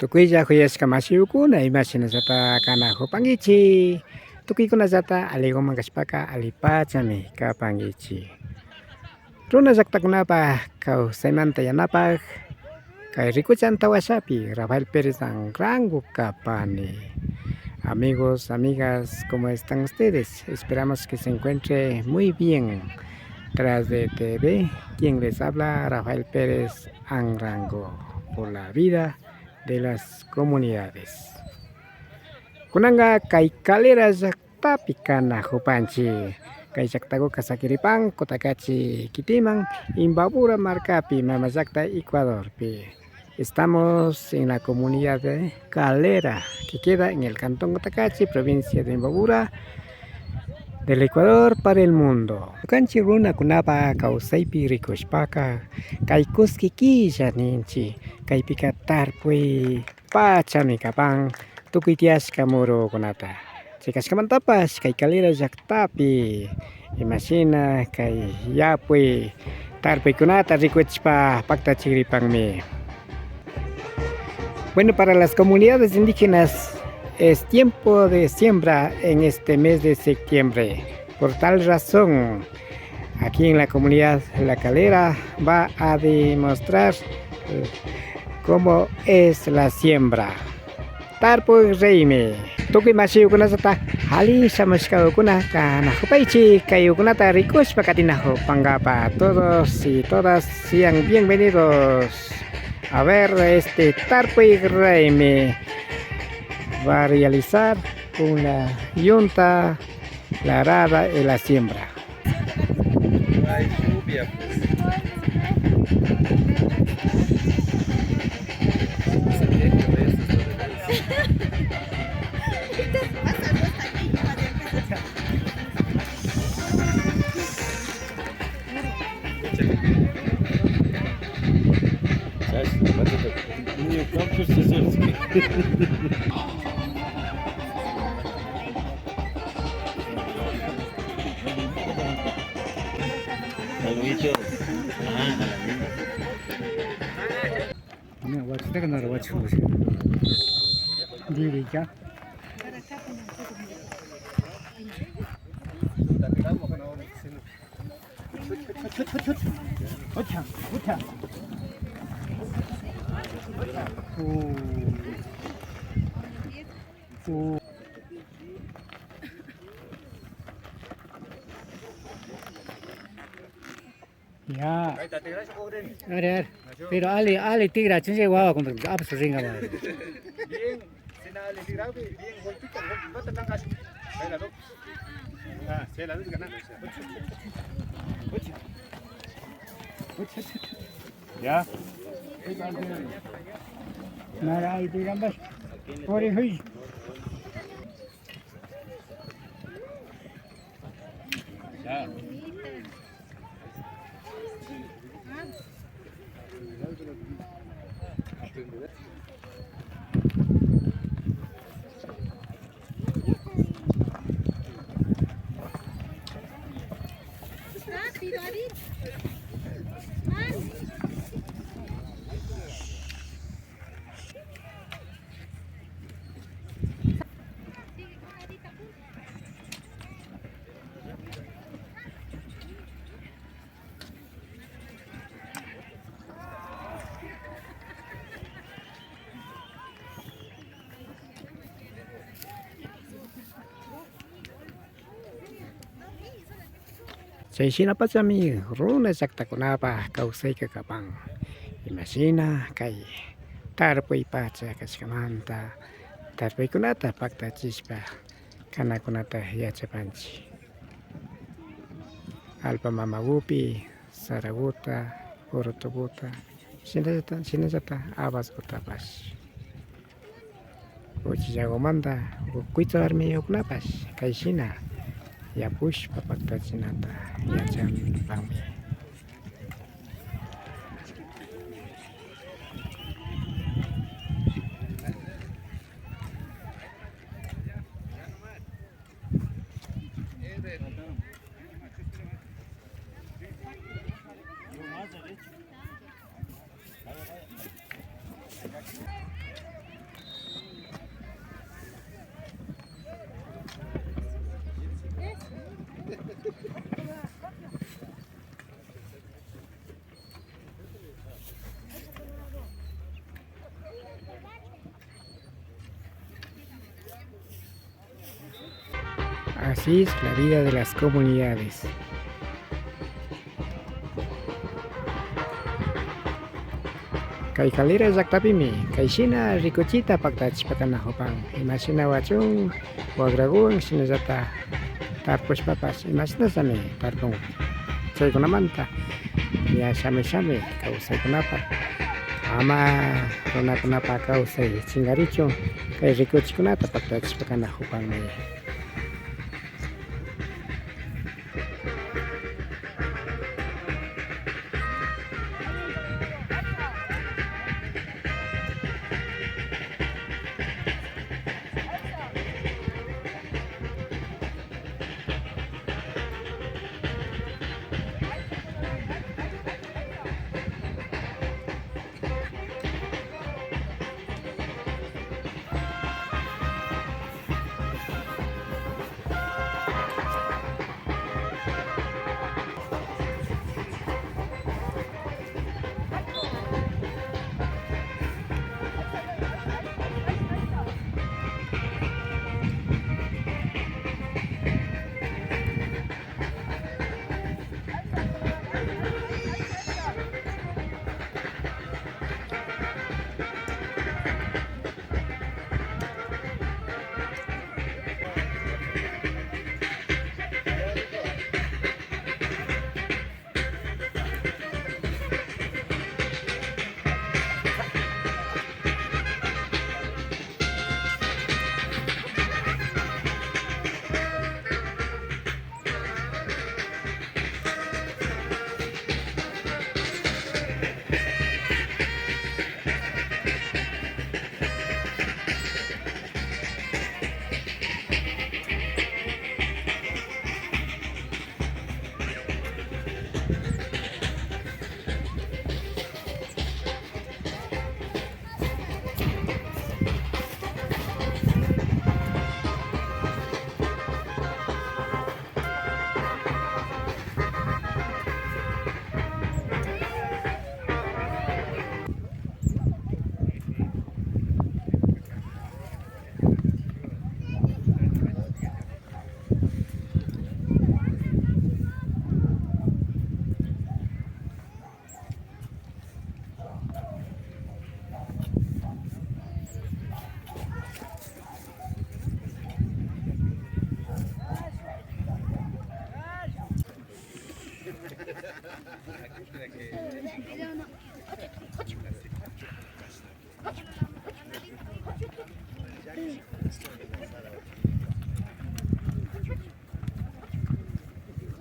Tukuya huyashka masiyukuna imashina llata kana hupankichik tukuykuna llata alligoman kashpaka allipachami kapankichik. Runa llaktakunapak kawsaymanta yanapak kay rikucha antawashapi Rafael Pérez Angrango kapani. Amigos, amigas, ¿cómo están ustedes? Esperamos que se encuentre muy bien. Tras de TV, quien les habla, Rafael Pérez Angrango, por la vida de las comunidades. Kunanga kay kalera llaktapi kana hupanchi. Kay llaktaku kasakiripan kotakachi kitiman Imbabura marcapi mama llakta Ecuadorpi. Estamos en la comunidad de Calera, que queda en el cantón Cotacachi, provincia de Imbabura, del Ecuador para el mundo. Kanchi runa kunapa kausaypi rikushpaka kay kuskikilla ninchi kaypika tarpuy pachami kapan tukuy tiyashka murukunata. Chikashkamantapash kay kalera llaktapi imashina kay yapuy tarpuykunata rikuchishpa paktachikripanmi. Bueno, para las comunidades indígenas es tiempo de siembra en este mes de septiembre. Por tal razón, aquí en la comunidad La Calera va a demostrar cómo es la siembra. Tarpuy reime. Tukuy masiyukuna llata hali shamushkakuna kana hupaychik kayukunata rikushpa katinajupangapa. Todos y todas sean bienvenidos a ver este Tarpuy reime. Va a realizar una yunta, la arada y la siembra. Hay lluvia, pues. Ya, pero ali tigra chinche guava con absu ringa ba. Bien, sina ali tirabi, bien golpita, golpita tangas. Baila do. Ah, se la diga na. Ya. Nara ai tigra bas. Pori hui. Ya. Seishina pachami runa llaktakunapa kawsayka kapan. Imashina kay tarpuy pacha kashkamanta tarpuykunata paktachishpa kanakunata yachapanchik. Alpa Mamagupi, Saraguta, Urutuguta, Shinallata, Abasgutapash. Uchillagomanta, Kuito Armeyukunapash, Kaishina, Yapush Papaktachinata, Yachan Pami. Así es la vida de las comunidades. Kay kalira llaktapimi kayshina rikuchita paktachishpakana hupang imashina wachun wagragun shinallata tarpushpapas imashinasami tarpun chaykunamanta ña shami kawsaykunapaq ama runakunapa kawsay chingarichun kay rikuchikkunata paktachishpakana hupangmi.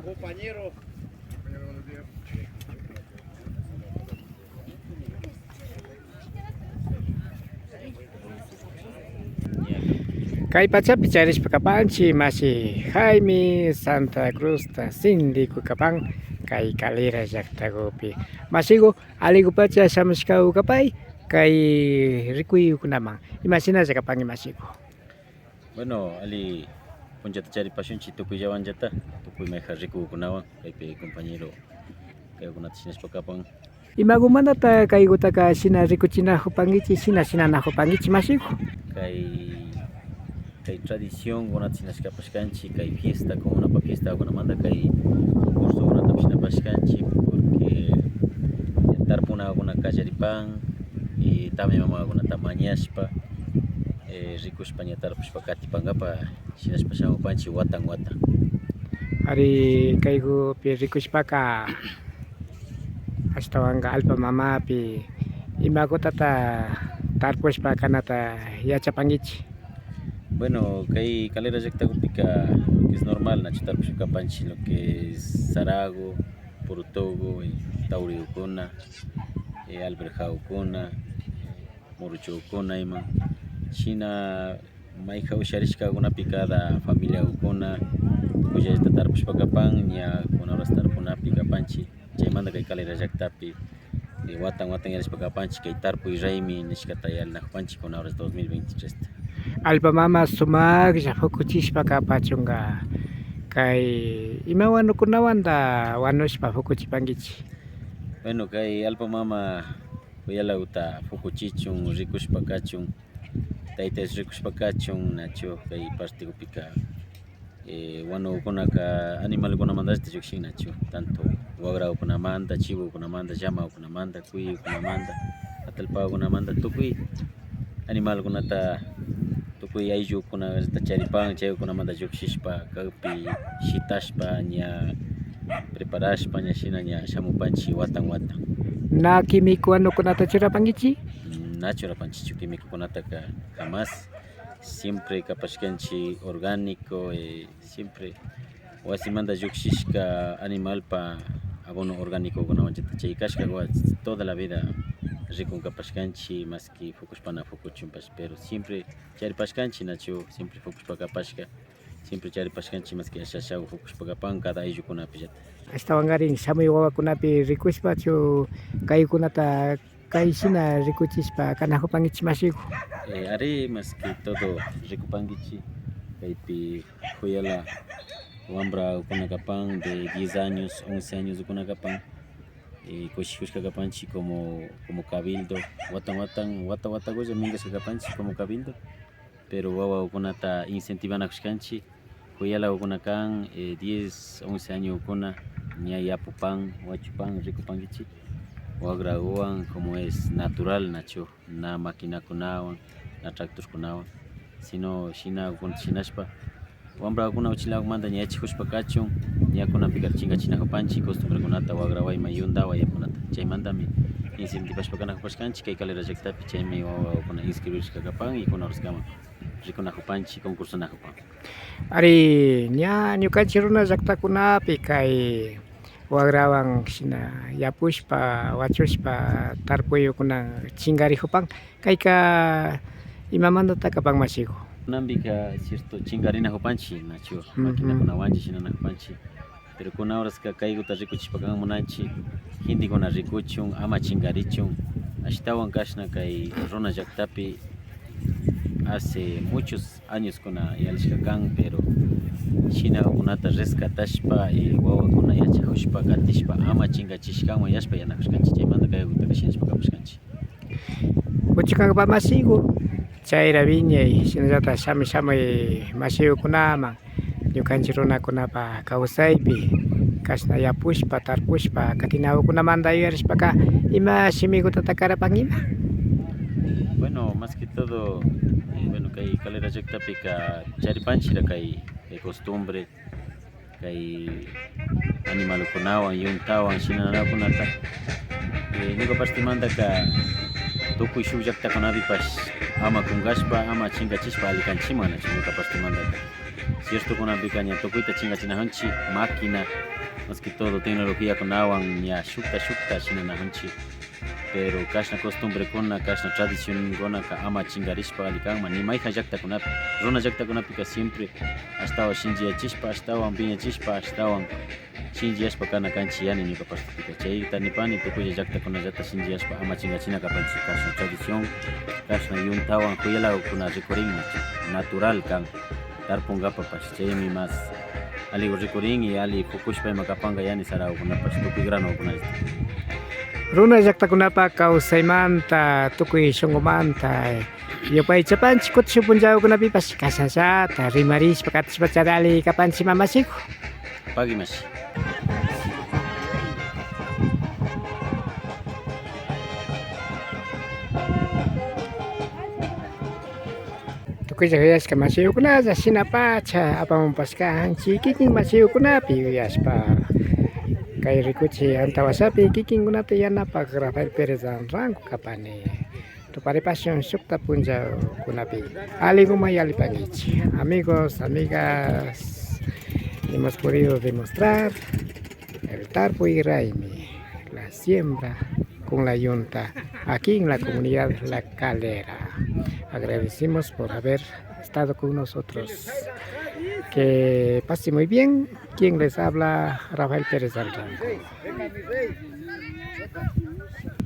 Compañero. Kay pachapi charishpakapanchi masi Jaime Santa Cruz ta Sindikukapang kay kalira llaqtakupi masiku aliku pacha shamushkawkapay kay rikuyukunaman imashinalla kapan imasiku. Bueno, ali punchata charipashunchik tukuyllawanllata tukuymayqa rikukunawan kaypi compañero kaykunata shinashpakapan Imagumanata kaykutaka shina rikuchinahupankichik shina shinanahupankichik masiku. Kay tradición kunata shinashkapashkanchik kay fiesta comunapa fiestakunamanta kay concursokunata shinapashkanchik porque tarpunakuna kallaripan y también mamakunata mañashpa rikushpa ña tarpushpa katipankapa shinashpa shamupanchik watan watan. Ari kaykupi rikushpaka ashtawanka alpa mamapi imakutata tarpushpa kanata yachapankichik. Bueno, kay kalera llaqtakupika es normal nachu tarpushkapanchik lo que es Sarago, Purutogo, Tauriukuna, Alberjaukuna, Moruchukuna ima shina mayqa usharishkakunapi cada familiaukuna tukuyllata tarpushpakapan ña kunapas tarpunapi kapanchik chaymanta kay kalera llaqtapi watan watan yarishpakapanchik kay tarpuy raymi nishkata yalinajupanchik kunapas 2023. Alpa mama sumaqlla fukuchishpaka pachunqa kay ima wanukunawanta wanushpa fukuchipankichik. Bueno, kay alpa mama uyalauta fukuchichun rikushpa kachun taytayta rikushpa kachun nachu kay partikupika Wano kunaka animal kuna manda este jukshin nacho tanto wagra kuna manda chivo kuna manda llama kuna manda kui kuna manda atalpa kuna manda tukui animal kuna ta tukui aiju kuna ta charipang chay kuna manda jukshishpa kapi shitashpa nya preparashpa nya shina nya shamupanchi watan Na kimiko ano kunata churapangichi? Nacho panchichu químico kunata jamás siempre kapashkanchi orgánico siempre wasimanda llukshishka animal pa abono orgánico kunawanchita chay kashka toda la vida rikun kapashkanchi más que fukushpana fukuchunpash pero siempre charipashkanchi nacho siempre fukushpa kapashka siempre charipashkanchi más que ashashaw fukushpa kapan cada ayllukunapi llata Astawangarin samay wawakunapi rikushpachu kaykunata kaysina rikuchispa kanajo pangichimasiku. Ari más que todo rikupangichi kaypi huyala wambra kunakapan de 10 años 11 años kunakapan kushikushka kapanchi como cabildo wata goya mingasqa kapanchi como cabildo pero wawa kunata incentivanashkanchi huyala kunakan 10 11 años kuna ña yapupan wachupan rikupangichi wagrawan como es natural nacho na máquina kunawan na tractor kunawan sino shina shinashpa wambra kuna uchilaw manda ña yachikushpa kachun ña kunapi chinga china panchi costumbre kunata wagraway mayundawa yakunata chaymantami incentivashpa kanakupashkanchik kay kalera llaktapi chaymi wawa kuna inscribirishka kapan y kunaruskama rikunakupanchik concursonakupan. Ari ña ñukanchik runa llaktakunapi kay wagrawan shina yapushpa wachushpa tarpuyukuna chingarijupan kayka imamantata kapan masiku. Kunanpika cierto chingarina hupanchi nacho máquina kunawanchik shinana hupanchi pero kuna horaska kaykuta rikuchishpakan munanchik hindi kuna rikuchun ama chingarichun ashtawan kashna kay runa llaktapi hace muchos años kuna yalishka kan pero shina kunata rescatashpa wawakuna yachakushpa gatishpa ama chingachishkanman yashpa yanakushkanchik chaymanta kaykuta kashinashpa kapushkanchik. Kuchikanpa masiku chayra wiñay shinallata shamuy masiyukunaman ñukanchik runakunapa kawsaypi kashna yapushpa tarpushpa katinawkunamanta yuyarishpaka ima shimikutata karapankima. Bueno, más que todo bueno kay kalera llaktapika charipanchira kay costumbre kay animalkunawan yuntawan shinanakunata ñuka partimantaka tukuy shuk llaktakunapipash ama kungashpa ama chingachishpa allikanchikman nacho ñuka partimantaka cierto kunapika ña tukuyta chingachinajunchik máquina más que todo tecnología kunawan ña shukta shinanajunchik pero kashna costumbre kuna kashna tradición kunaka ama chingarishpa allikanman ni mayja llaktakunapi runa llaktakunapika siempre ashtawan shinchiyachishpa ashtawan piñachishpa ashtawan shinchiyashpa kana kanchik yani ñuka partipika chayta nipani tukuylla llaktakunallata shinchiyashpa ama chingachina kapanchik kashna tradición kashna yuntawan kuyalawkuna rikurin natural kan tarpunkapapash chaymi mas aligo rikurin y ali fukushpa ima kapanka yani sarawkunapash tukuy granawkunallata. Runa llaktakunapa kawsaymanta tukuy shunqumanta yupaychapanchik kutin punllawkunapipash kashanllata rimarishpa katishpa charali kapanchikman masiku. Pagimashi. Tukuylla yuyashka masiyukunalla shinapacha apamunpashkanchik kikin masiyukunapi yuyashpa kay rikuchik antawasapi kikinkunata yanapak Rafael Pérez ranku kapani tuparipashun shukta punllawkunapi allikumay allipankichik. Amigos, amigas, hemos podido demostrar el tarpuy raimi, la siembra con la yunta aquí en la comunidad La Calera. Agradecemos por haber estado con nosotros. Que pase muy bien. Quien les habla, Rafael Pérez Ranco.